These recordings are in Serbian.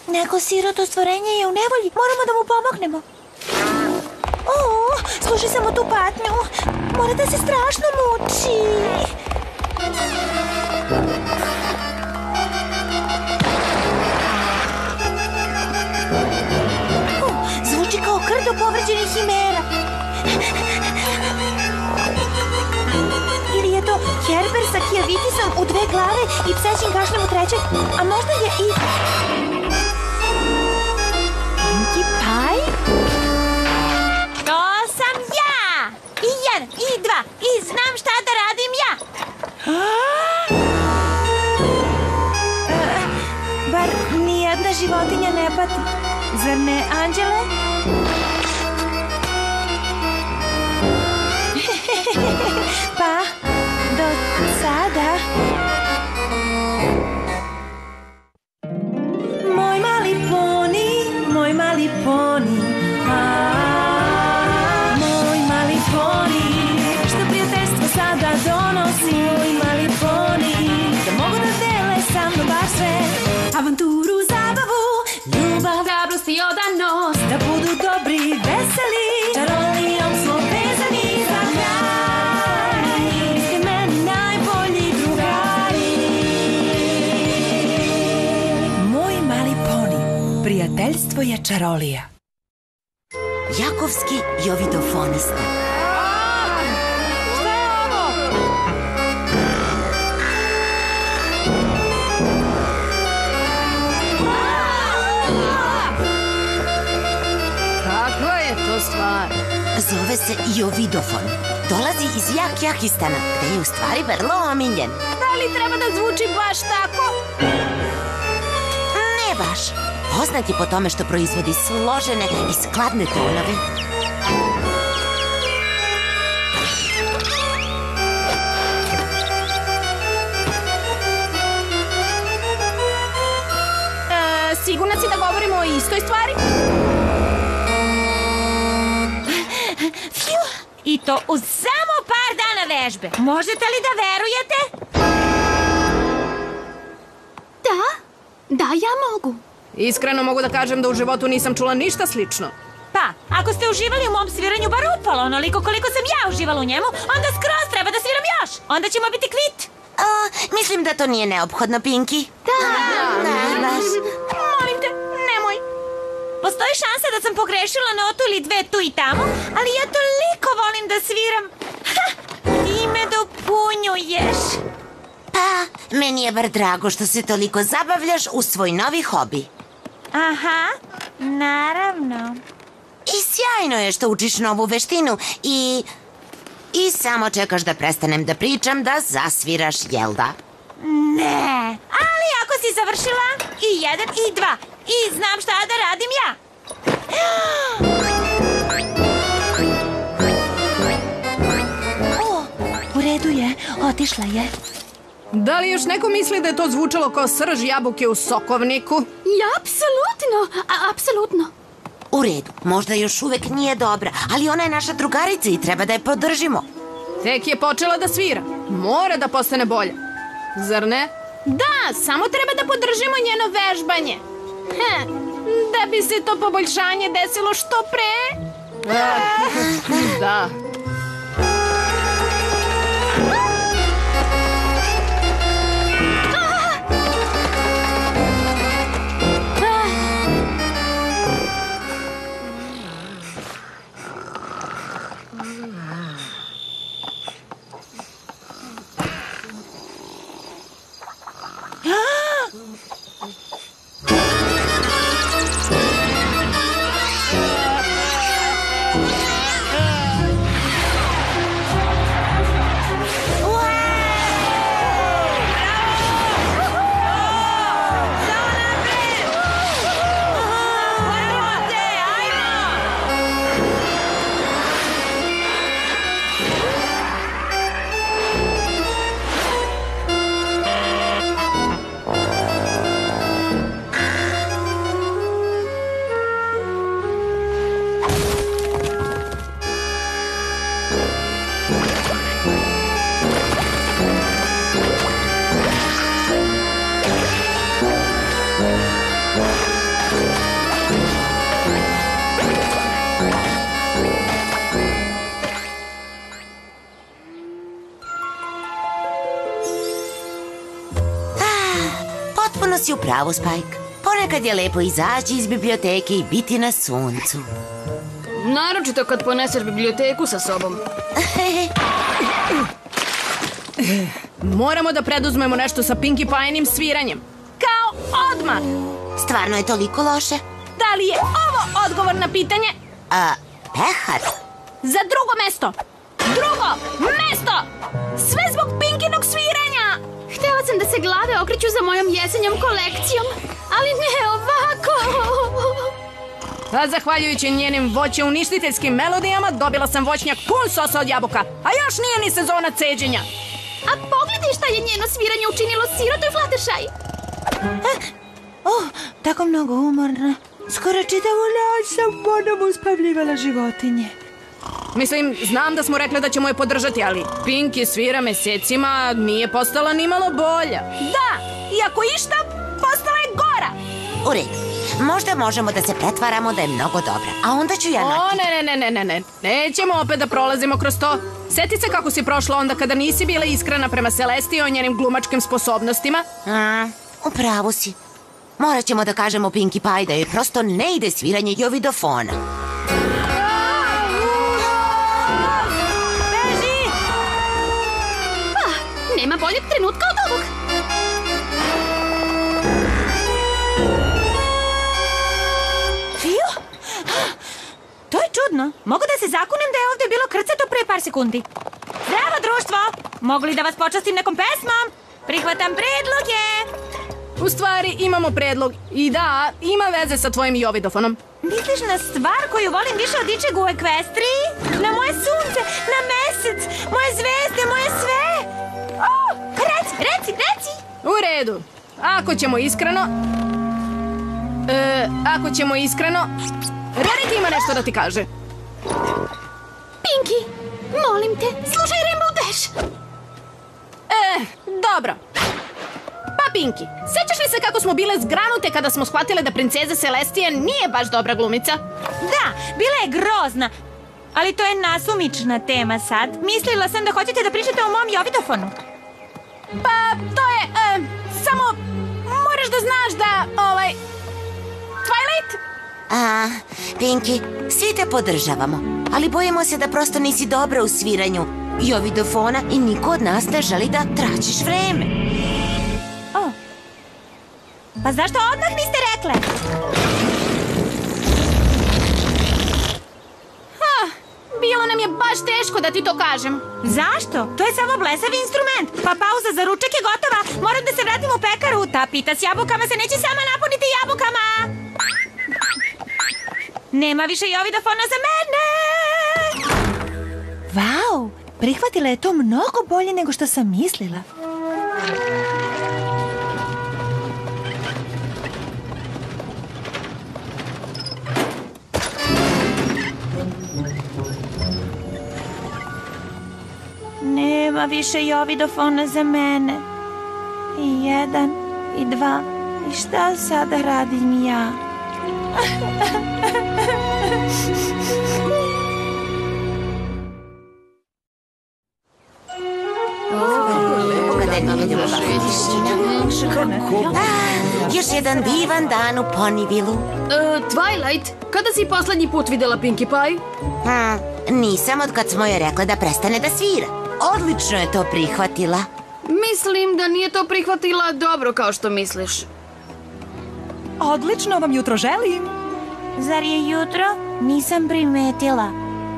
Neko siroto stvorenje je u nevolji. Moramo da mu pomognemo. Slušaj samo tu patnju. Mora da se strašno muči. Zvuči kao krdo povređenih himera. Ili je to Kerber sa kijavitisom u 2 glave i psećim kašljem u 3. A možda je i... Pinkie Pie? To sam ja! I 1, i 2, i znam šta da radim ja! Bar nijedna životinja ne pati. Zar ne, Anđele? Pa, do sada... Moj mali poni, moj mali poni, moj mali poni, što prijateljstvo sada donosi. Moj mali poni, da mogu da dele sa mnom baš sve. Avanturu, zabavu, ljubav, hrabrost i odanost, da budu dobri, veseli, čarolijom smo vezani za kraj. Vi ste meni najbolji drugari. Moj mali poni, prijateljstvo je čarolija. Jakovski jovidofonista. Šta je ovo? Kakva je to stvar? Zove se jovidofon. Dolazi iz Jakistana, gde je u stvari vrlo omiljen. Da li treba da zvuči baš tako? Ne baš. Poznat je po tome što proizvodi složene i skladne tonove. Sigurna si da govorimo o istoj stvari? I to uz samo par dana vežbe. Možete li da verujete? Da, ja mogu. Iskreno mogu da kažem da u životu nisam čula ništa slično. Pa, ako ste uživali u mom sviranju bar upalo onoliko koliko sam ja uživala u njemu, onda skroz treba da sviram još. Onda ćemo biti kvit. Mislim da to nije neophodno, Pinky. Baš. Molim te, nemoj. Postoji šansa da sam pogrešila notu ili 2 tu i tamo, ali ja toliko volim da sviram. Ti me dopunjuješ. Pa, meni je bar drago što se toliko zabavljaš u svoj novi hobi. Aha, naravno. I sjajno je što učiš novu veštinu i samo čekaš da prestanem da pričam da zasviraš, jel da? Ne, ali ako si završila i 1 i 2 i znam šta da radim ja. U redu je, otišla je. Da li još neko misli da je to zvučalo kao srž jabuke u sokovniku? Ja, apsolutno. U redu, možda još uvek nije dobra, ali ona je naša drugarica i treba da je podržimo. Tek je počela da svira. Mora da postane bolja. Zar ne? Da, samo treba da podržimo njeno vežbanje. Da bi se to poboljšanje desilo što pre. Da. pravu, Spike. Ponekad je lepo izaći iz biblioteke i biti na suncu. Naročito kad poneseš biblioteku sa sobom. Moramo da preduzmemo nešto sa Pinkie Pie-nim sviranjem. Kao odmah! Stvarno je toliko loše? Da li je ovo odgovor na pitanje? Pehar? Za drugo mesto! Drugo mesto! Sve zbog Pinkinog sviranja! Htela sam da se glave okreću za mojom jesenjom kolekcijom, ali ne ovako. A zahvaljujući njenim voćeuništiteljskim melodijama dobila sam voćnjak pun sosa od jabuka, a još nije ni sezona ceđenja. A pogledaj šta je njeno sviranje učinilo sirotu i Fluttershy. Tako mnogo umorna. Skoro čitavu noć sam ponovo uspavljivala životinje. Mislim, znam da smo rekli da ćemo je podržati, ali Pinkie svira mesecima, nije postala ni malo bolja. Da, i ako išta, postala je gora. U redu. Možda možemo da se pretvaramo da je mnogo dobra, a onda ću ja Ne. Nećemo opet da prolazimo kroz to. Sjeti se kako si prošla onda kada nisi bila iskrena prema Celestiji o njenim glumačkim sposobnostima. U pravu si. Morat ćemo da kažemo Pinkie Pie da joj prosto ne ide sviranje jovidofona. Beži! Nema boljeg trenutka od ovog. Fio? To je čudno. Mogu da se zakunem da je ovde bilo krcato pre par sekundi. Zdravo, društvo! Mogu li da vas počastim nekom pesmom? Prihvatam predloge! U stvari, imamo predlog. I da, ima veze sa tvojim jovidofonom. Misliš na stvar koju volim više od ičeg u Ekvestriji? Na moje sunce, na mesec, moje zvezde, moje sve! Reci! U redu. Ako ćemo iskreno... Rarity ima nešto da ti kaže. Pinkie, molim te, slušaj Rainbow Dash. Dobro. Pa Pinkie, sećaš li se kako smo bile zgranute kada smo shvatile da princeza Celestija nije baš dobra glumica? Da, bila je grozna. Ali to je nasumična tema sad. Mislila sam da hoćete da pričate o mom jovidofonu. Pa, to je... samo... Moraš da znaš da, Twilight? Pinkie, svi te podržavamo, ali bojimo se da prosto nisi dobra u sviranju jovidofona i niko od nas ne želi da traćiš vreme. Pa zašto odmah niste rekle? Bilo nam je baš teško da ti to kažem. Zašto? To je samo blesavi instrument. Pa pauza za ručak je gotova. Moram da se vratim u pekaru. Ta pita s jabukama se neće sama napuniti jabukama. Nema više jovidofona za mene. Vau, prihvatila je to mnogo bolje nego što sam mislila. Nema više jovidofona za mene. I 1, i 2. I šta sada radim ja? Još jedan divan dan u Ponyvillu. Twilight, kada si poslednji put videla Pinkie Pie? Nisam od kad smo joj rekla da prestane da svira. Odlično je to prihvatila. Mislim da nije to prihvatila dobro kao što misliš. Odlično vam jutro želim. Zar je jutro? Nisam primetila.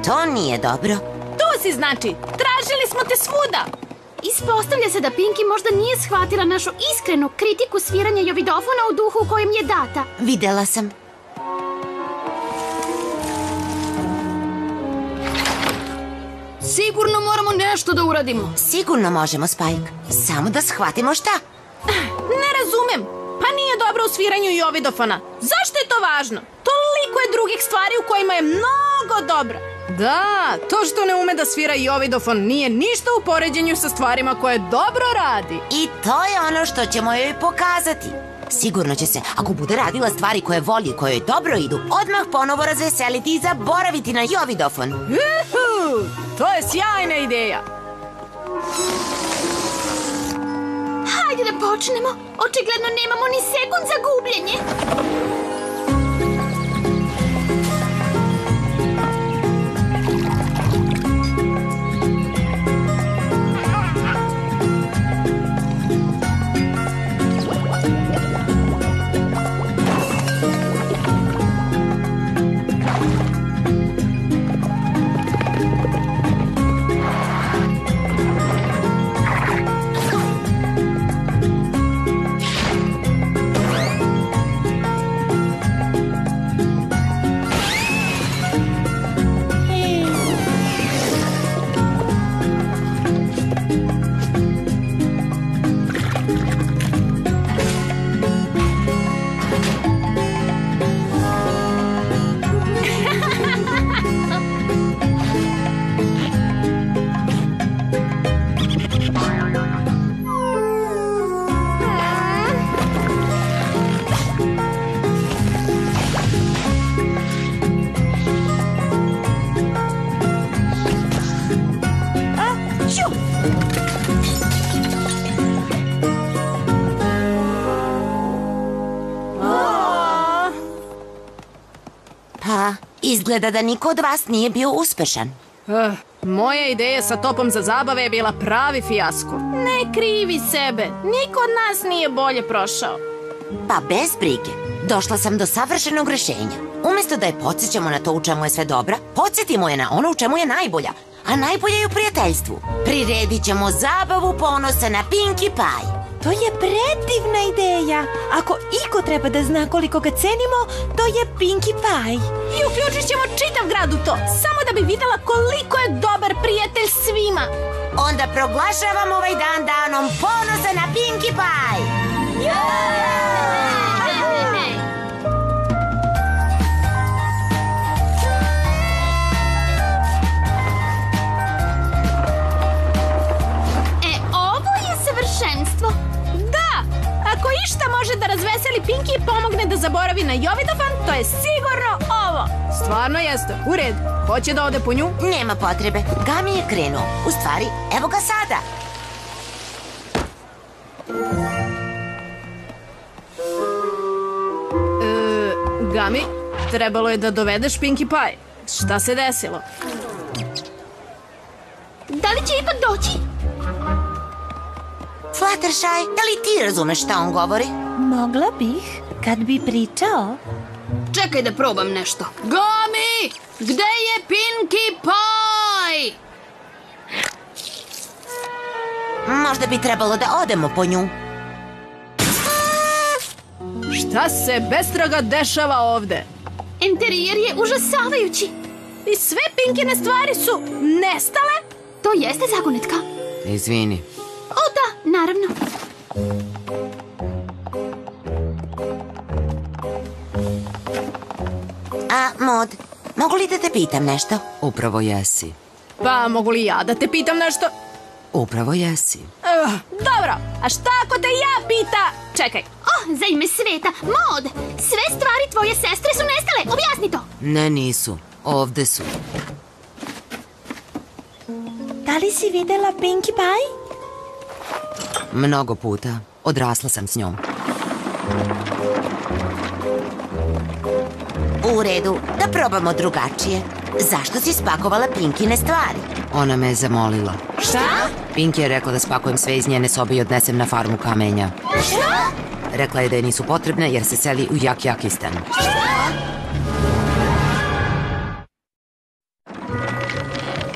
To nije dobro. Tu si znači. Tražili smo te svuda. Ispostavlja se da Pinkie možda nije shvatila našu iskrenu kritiku sviranja jovidofona u duhu u kojem je data. Videla sam. Sigurno moramo nešto da uradimo. Sigurno možemo, Spike. Samo da shvatimo šta. Ne razumem. Pa nije dobro u sviranju jovidofona. Zašto je to važno? Toliko je drugih stvari u kojima je mnogo dobro. Da, to što ne ume da svira jovidofon nije ništa u poređenju sa stvarima koje dobro radi. I to je ono što ćemo joj pokazati. Sigurno će se, ako bude radila stvari koje voli i koje joj dobro idu, odmah ponovo razveseliti i zaboraviti na jovidofon. To je sjajna ideja. Hajde da počnemo. Očigledno nemamo ni sekund za gubljenje. Pa, izgleda da niko od vas nije bio uspešan. Moja ideja sa topom za zabave je bila pravi fijasko. Ne krivi sebe, niko od nas nije bolje prošao. Pa bez brige, došla sam do savršenog rešenja. Umesto da je podsjećamo na to u čemu je sve dobra, podsjetimo je na ono u čemu je najbolja. A najbolje je u prijateljstvu. Priredit ćemo zabavu ponosa na Pinkie Pie. To je predivna ideja. Ako iko treba da zna koliko ga cenimo, to je Pinkie Pie. I uključit ćemo čitav grad u to, samo da bi videla koliko je dobar prijatelj svima. Onda proglašavam ovaj dan danom ponosa na Pinkie Pie. Ovo je savršenstvo. Da, ako išta može da razveseli Pinkie i pomogne da zaboravi na Jovidofan, to je sigurno ovo. Stvarno jeste, u redu. Hoće da ode po nju? Nema potrebe, Gami je krenuo. U stvari, evo ga sada. Gami, trebalo je da dovedeš Pinkie Pie. Šta se desilo? Da li će ipak doći? Fluttershy, da li ti razumeš šta on govori? Mogla bih, kad bi pričao. Čekaj da probam nešto. Gami, gde je Pinkie Pie? Možda bi trebalo da odemo po nju. Šta se bestraga dešava ovde? Interijer je užasavajući. I sve Pinkine stvari su nestale? To jeste zagonetka. Izvini. O da, naravno. A, Mod, mogu li da te pitam nešto? Upravo jesi. Pa mogu li ja da te pitam nešto? Upravo jesi. Dobro, a šta ako te ja pita? Čekaj, Za ime sveta, Mod, sve stvari tvoje sestre su nestale. Objasni to. Ne, nisu. Ovde su. Da li si videla Pinkie Pie? Mnogo puta. Odrasla sam s njom. U redu, da probamo drugačije. Zašto si spakovala Pinkine stvari? Ona me je zamolila. Šta? Pinkie je rekla da spakujem sve iz njene sobe i odnesem na farmu kamenja. Šta? Rekla je da je nisu potrebne jer se seli u Jakjakistan.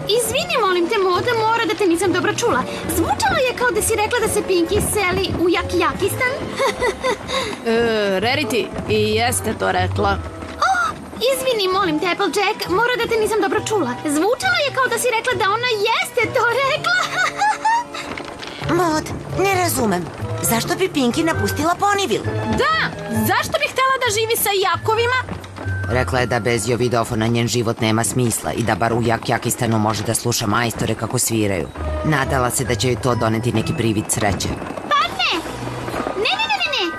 Izvini, molim te, Moda, mora da te nisam dobro čula. Zvučalo je kao da si rekla da se Pinkie seli u Jakjakistan. Rarity, i jeste to rekla. Izvini, molim te, Applejack, mora da te nisam dobro čula. Zvučalo je kao da si rekla da ona jeste to rekla. Mod, ne razumem. Zašto bi Pinkie napustila Ponyville? da, zašto bih htela da živi sa Jakovima? Rekla je da bez Jovidofona njen život nema smisla i da bar u Jakjakistanu može da sluša majstore kako sviraju. Nadala se da će joj to doneti neki privid sreće. Pa ne. Ne,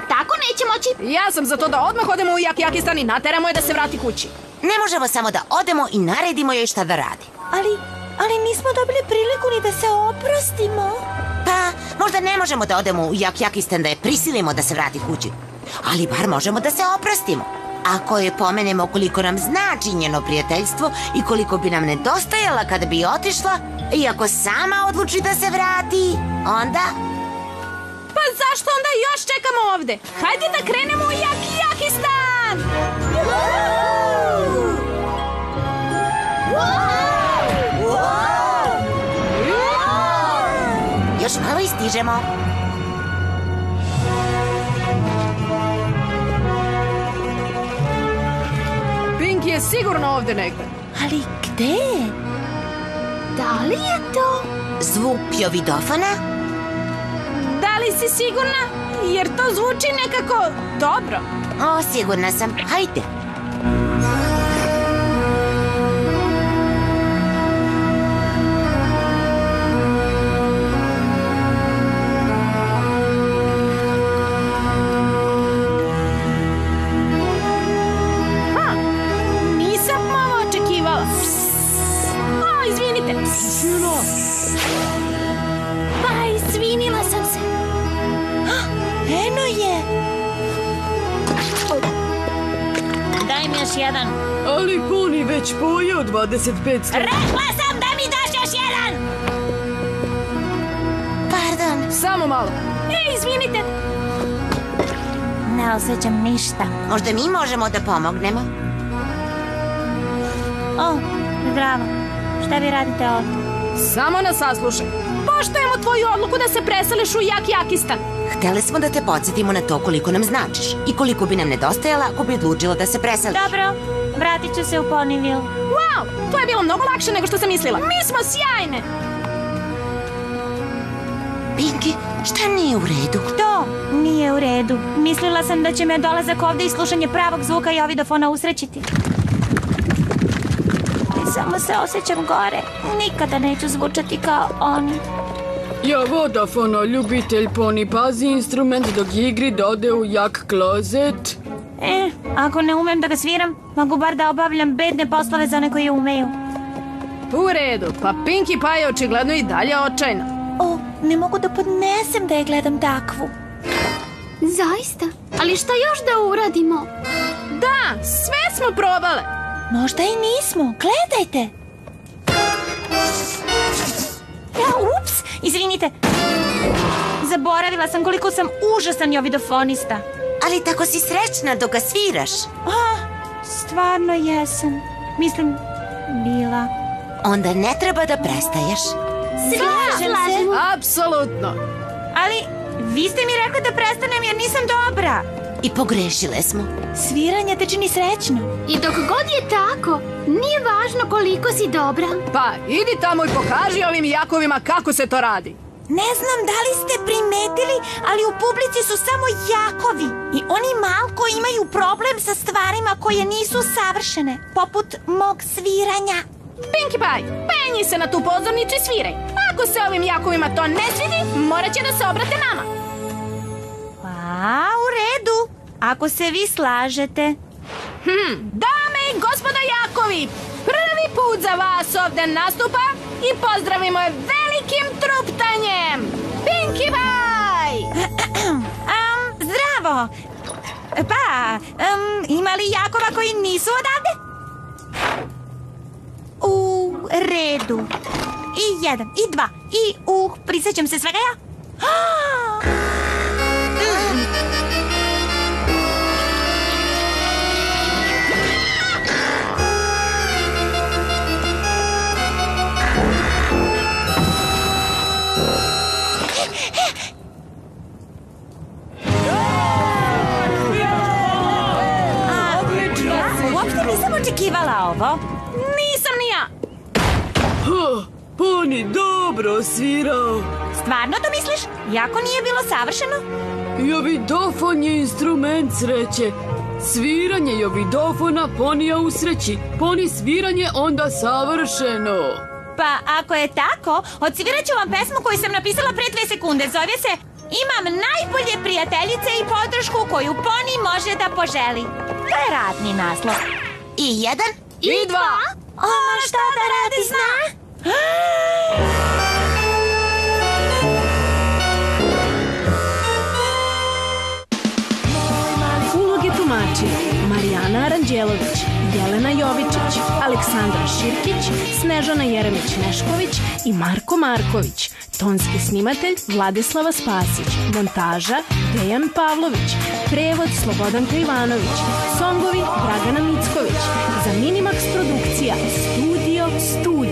tako neće moći. Ja sam za to da odmah odemo u Jakjakistan i nateramo je da se vrati kući. Ne možemo samo da odemo i naredimo joj šta da radi. Ali nismo dobili priliku ni da se oprostimo. Pa, Možda ne možemo da odemo u Jakjakistan da je prisilimo da se vrati kući, ali bar možemo da se oprostimo. Ako je pomenemo koliko nam znači njeno prijateljstvo i koliko bi nam nedostajala kada bi otišla, i ako sama odluči da se vrati, onda... Pa zašto onda još čekamo ovde? Hajde da krenemo u Jakjakistan! Još malo i stižemo. Pinky je sigurno ovde negde. Ali gde? Da li je to? Zvuk pjovidofona? Da li si sigurna? Jer to zvuči nekako dobro. O, sigurna sam. Hajde. Nisam ovo očekivala. O, izvinite. Pa, izvinila sam se. Eno je. Daj mi još jedan. Ali Poni već pojeo 25 sličica. Rekla sam da mi daš još jedan! Pardon. Samo malo. Izvinite. Ne osjećam ništa. Možda mi možemo da pomognemo? O, zdravo. Šta vi radite ovdje? Samo nas saslušaj. Poštujemo tvoju odluku da se preseliš u Jakjakistan. Hteli smo da te podsjetimo na to koliko nam značiš i koliko bi nam nedostajala ako bi odlučila da se preseliš. Dobro, vratit ću se u Ponyville. Wow, to je bilo mnogo lakše nego što sam mislila. Mi smo sjajne. Pinky, šta nije u redu? To nije u redu. Mislila sam da će me dolazak ovde i slušanje pravog zvuka jovidofona usrećiti. Samo se osjećam gore. Nikada neću zvučati kao oni. Ja vodafona, ljubitelj Poni, pazi instrument dok igri dode u jak klozet. Ako ne umem da ga sviram, mogu bar da obavljam bedne poslove za one koji umeju. U redu, pa Pinkie Pie je očigledno i dalje očajna. O, ne mogu da podnesem da je gledam takvu. Zaista? Ali šta još da uradimo? Da, sve smo probale. Možda i nismo. Gledajte. Ups, izvinite. Zaboravila sam koliko sam užasan jovidofonista. Ali tako si srećna dok ga sviraš. Stvarno jesam. Mislim, bila. Onda ne treba da prestaješ. Slažem se. Apsolutno. Ali, vi ste mi rekli da prestanem jer nisam dobra. I pogrešile smo. Sviranje te čini srećno. I dok god je tako, nije važno koliko si dobra. Pa, idi tamo i pokaži ovim jakovima kako se to radi. Ne znam da li ste primetili, ali u publici su samo jakovi. I oni malko imaju problem sa stvarima koje nisu savršene, poput mog sviranja. Pinkie Pie, penji se na tu pozornicu i sviraj. Ako se ovim jakovima to ne svidi, morat će da se obrate nama. Pa, u redu. Ako se vi slažete. Dame i gospodo jakovi, prvi put za vas ovde nastupa i pozdravimo je velikim truptanjem. Pinkie Pie! Zdravo. Pa, ima li jakova koji nisu odavde? U redu. I jedan, i dva, i prisjećam se svega ja. Uopšte nisam očekivala ovo. Nisam ni ja. Poni dobro svirao. Stvarno to misliš? Jako nije bilo savršeno? Jovidofon je instrument sreće. Sviranje jovidofona Ponija usreći. Poni sviranje onda savršeno. Pa ako je tako, odsvirat ću vam pesmu koju sam napisala pre 2 sekunde. Zove se Imam najbolje prijateljice i podršku koju Poni može da poželi. To je radni naslov. I jedan. I dva. O, šta da radi zna? tumačili Marijana Aranđelović, Jelena Jovičić, Aleksandra Širkić, Snežana Jeremić-Nešković i Marko Marković. Tonski snimatelj Vladislava Spasić. Montaža Dejan Pavlović. Prevod Slobodanka Ivanović. Songovi Dragana Micković. Za Minimax produkcija Studio.